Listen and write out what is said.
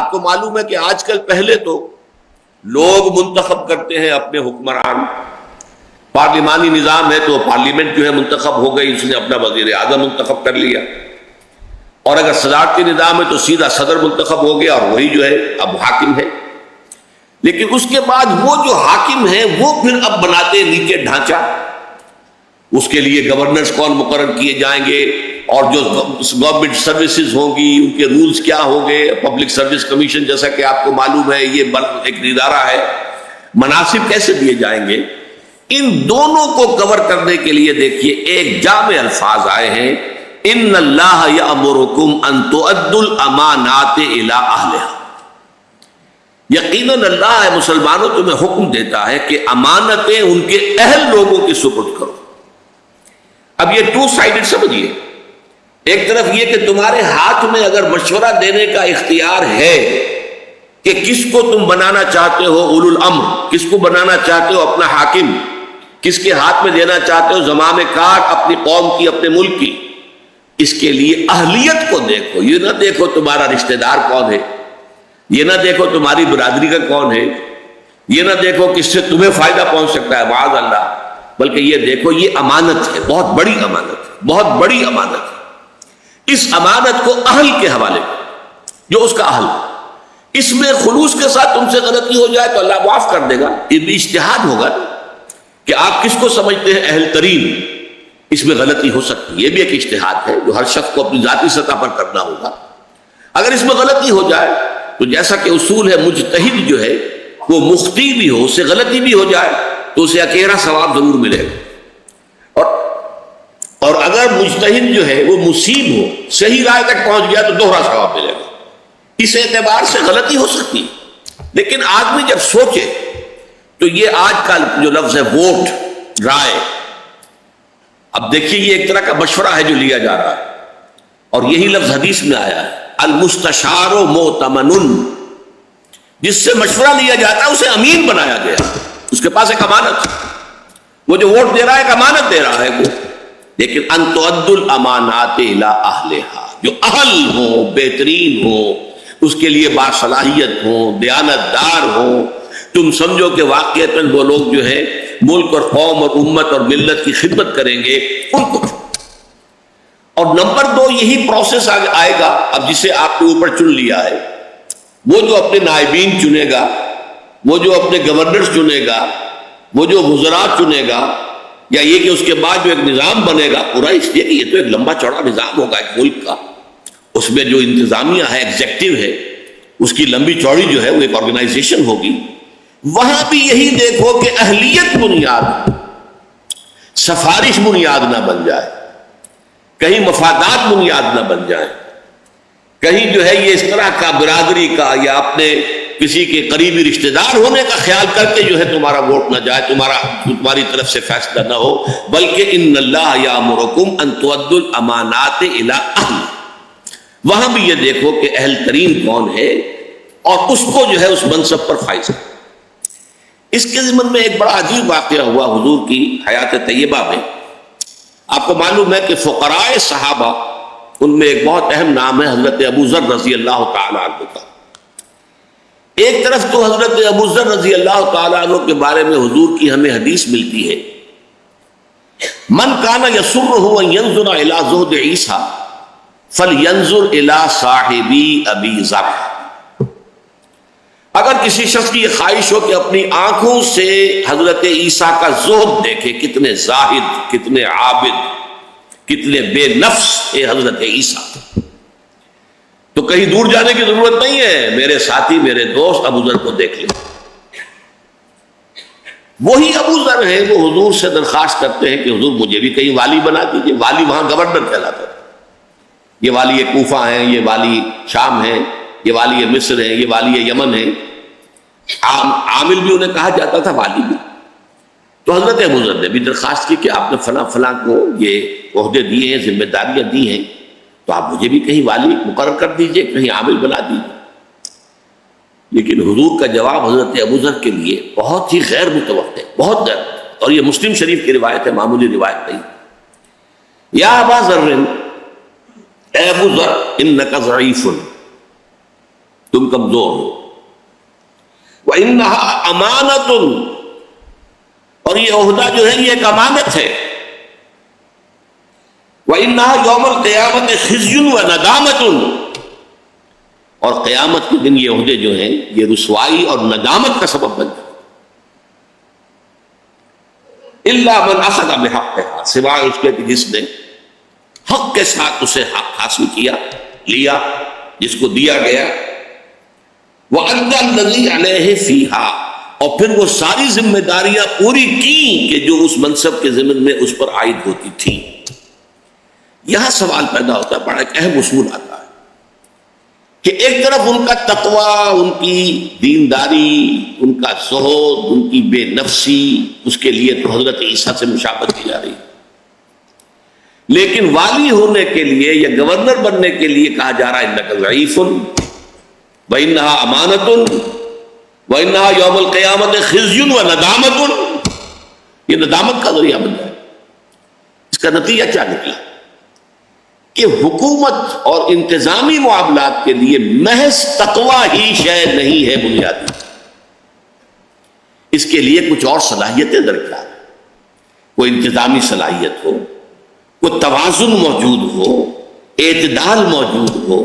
آپ کو معلوم ہے کہ آج کل پہلے تو لوگ منتخب کرتے ہیں اپنے حکمران، پارلیمانی نظام ہے تو پارلیمنٹ جو ہے منتخب ہو گئی، اس نے اپنا وزیر اعظم منتخب کر لیا، اور اگر صدارتی نظام ہے تو سیدھا صدر منتخب ہو گیا اور وہی جو ہے اب حاکم ہے۔ لیکن اس کے بعد وہ جو حاکم ہیں وہ پھر اب بناتے ہیں نیچے ڈھانچہ، اس کے لیے گورنرز کون مقرر کیے جائیں گے، اور جو گورنمنٹ سروسز ہوں گی ان کے رولز کیا ہوں گے، پبلک سروس کمیشن جیسا کہ آپ کو معلوم ہے یہ ایک ادارہ ہے، مناصب کیسے دیے جائیں گے۔ ان دونوں کو کور کرنے کے لیے دیکھیے ایک جامع الفاظ آئے ہیں، ان اللہ یامرکم ان تؤدوا الامانات الی اہلہا، یقیناً اللہ ہے مسلمانوں تمہیں حکم دیتا ہے کہ امانتیں ان کے اہل لوگوں کی سپرد کرو۔ اب یہ ٹو سائیڈڈ سمجھیے، ایک طرف یہ کہ تمہارے ہاتھ میں اگر مشورہ دینے کا اختیار ہے کہ کس کو تم بنانا چاہتے ہو اولو الامر، کس کو بنانا چاہتے ہو اپنا حاکم، کس کے ہاتھ میں دینا چاہتے ہو زمام کار اپنی قوم کی، اپنے ملک کی، اس کے لیے اہلیت کو دیکھو، یہ نہ دیکھو تمہارا رشتہ دار کون ہے، یہ نہ دیکھو تمہاری برادری کا کون ہے، یہ نہ دیکھو کس سے تمہیں فائدہ پہنچ سکتا ہے معاذ اللہ، بلکہ یہ دیکھو یہ امانت ہے، بہت بڑی امانت ہے، بہت بڑی امانت ہے۔ اس امانت کو اہل کے حوالے جو اس کا اہل، اس میں خلوص کے ساتھ تم سے غلطی ہو جائے تو اللہ معاف کر دے گا، یہ بھی اجتہاد ہوگا کہ آپ کس کو سمجھتے ہیں اہل ترین، اس میں غلطی ہو سکتی ہے، یہ بھی ایک اجتہاد ہے جو ہر شخص کو اپنی ذاتی سطح پر کرنا ہوگا۔ اگر اس میں غلطی ہو جائے تو جیسا کہ اصول ہے مجتہد جو ہے وہ مخطی بھی ہو، اس سے غلطی بھی ہو جائے تو اسے اکیرا ثواب ضرور ملے گا، اور اگر مجتہد جو ہے وہ مصیب ہو، صحیح رائے تک پہنچ گیا تو دوہرا ثواب ملے گا۔ اس اعتبار سے غلطی ہو سکتی ہے، لیکن آدمی جب سوچے تو یہ آج کا جو لفظ ہے ووٹ، رائے، اب دیکھیے یہ ایک طرح کا مشورہ ہے جو لیا جا رہا ہے، اور یہی لفظ حدیث میں آیا ہے المستشار مؤتمن، جس سے مشورہ لیا جاتا ہے اسے امین بنایا گیا، اس کے پاس ایک امانت، وہ جو ووٹ دے رہا ہے ایک امانت دے رہا ہے وہ، لیکن ان تؤدوا الامانات الی اہلہا، جو اہل ہوں، بہترین ہوں، اس کے لیے باصلاحیت ہوں، دیانت دار ہوں، تم سمجھو کہ واقعتاً وہ لوگ جو ہے ملک اور قوم اور امت اور ملت کی خدمت کریں گے، ان کو۔ اور نمبر دو یہی پروسیس آئے گا، اب جسے آپ نے اوپر چن لیا ہے، وہ جو اپنے نائبین چنے گا، وہ جو اپنے گورنرز چنے گا، وہ جو وزراء چنے گا، یا یہ کہ اس کے بعد جو ایک نظام بنے گا پورا، اس لیے کہ یہ تو ایک لمبا چوڑا نظام ہوگا ایک ملک کا، اس میں جو انتظامیہ ہے، ایگزیکٹو ہے، اس کی لمبی چوڑی جو ہے وہ ایک آرگنائزیشن ہوگی، وہاں بھی یہی دیکھو کہ اہلیت بنیاد، سفارش بنیاد نہ بن جائے، کہیں مفادات بنیاد نہ بن جائے، کہیں جو ہے یہ اس طرح کا برادری کا یا اپنے کسی کے قریبی رشتہ دار ہونے کا خیال کر کے جو ہے تمہارا ووٹ نہ جائے، تمہاری طرف سے فیصلہ نہ ہو، بلکہ ان اللہ یامرکم ان تؤدوا الامانات الی اہلہا، وہاں بھی یہ دیکھو کہ اہل ترین کون ہے اور اس کو جو ہے اس منصب پر فائز ہے۔ اس کے ضمن میں ایک بڑا عجیب واقعہ ہوا حضور کی حیات طیبہ میں۔ آپ کو معلوم ہے کہ فقراء صحابہ، ان میں ایک بہت اہم نام ہے حضرت ابو ذر رضی اللہ تعالیٰ عنہ کا۔ ایک طرف تو حضرت ابو ذر رضی اللہ تعالیٰ عنہ کے بارے میں حضور کی ہمیں حدیث ملتی ہے، من کان یسرہ ان ینظر الی زہد عیسیٰ فلینظر الی صاحبی ابی ذر، اگر کسی شخص کی یہ خواہش ہو کہ اپنی آنکھوں سے حضرت عیسیٰ کا زہد دیکھے، کتنے زاہد، کتنے عابد، کتنے بے نفس ہے حضرت عیسیٰ، تو کہیں دور جانے کی ضرورت نہیں ہے، میرے ساتھی، میرے دوست ابو ذر کو دیکھ لیں۔ وہی ابو ذر ہیں وہ حضور سے درخواست کرتے ہیں کہ حضور مجھے بھی کہیں والی بنا دیجئے۔ والی وہاں گورنر کہلاتا تھا، یہ والی کوفہ ہیں، یہ والی شام ہیں، یہ والی مصر ہیں، یہ والی یمن ہیں، عامل بھی انہیں کہا جاتا تھا، والی بھی۔ تو حضرت ابو ذر نے بھی درخواست کی کہ آپ نے فلاں فلاں کو یہ عہدے دیے ہیں، ذمہ داریاں دی ہیں، تو آپ مجھے بھی کہیں والی مقرر کر دیجئے، کہیں عامل بنا دیجئے۔ لیکن حضور کا جواب حضرت ابو ذر کے لیے بہت ہی غیر متوقع، بہت غیر، اور یہ مسلم شریف کی روایت ہے، معمولی روایت نہیں۔ یا ابا ذر، اے ابو ذر، انک ضعیف، تم کمزور ہو. وَإِنَّهَا أَمَانَةٌ، اور یہ عہدہ جو ہے یہ ایک امانت ہے. وَإِنَّهَا يَوْمَ الْقِيَامَةِ خِزْيٌ وَنَدَامَةٌ، اور قیامت کے دن یہ عہدے جو ہیں یہ رسوائی اور ندامت کا سبب بن جائے. إِلَّا مَنْ أَخَذَ بِحَقِّهَا، سوائے اس کے کہ جس نے حق کے ساتھ اسے حق حاصل کیا، لیا، جس کو دیا گیا. وَأَدَّى الَّذِي عَلَيْهِ فِيهَا، اور پھر وہ ساری ذمہ داریاں پوری کی کہ جو اس منصب کے ضمن میں اس پر عائد ہوتی تھی. یہاں سوال پیدا ہوتا ہے، بڑا ایک اہم اصول آتا ہے کہ ایک طرف ان کا تقوی، ان کی دینداری، ان کا زہد، ان کی بے نفسی، اس کے لیے تو حضرت عیسیٰ سے مشابہت کی جا رہی ہے، لیکن والی ہونے کے لیے یا گورنر بننے کے لیے کہا جا رہا ہے انک ضعیف وانہا امانۃ وانہا یوم القیامت خزی وندامۃ. یہ ندامت کا ذریعہ بن جائے. اس کا نتیجہ کیا نکلا کہ حکومت اور انتظامی معاملات کے لیے محض تقوی ہی شے نہیں ہے بنیادی، اس کے لیے کچھ اور صلاحیتیں درکار ہیں. کوئی انتظامی صلاحیت ہو، کوئی توازن موجود ہو، اعتدال موجود ہو،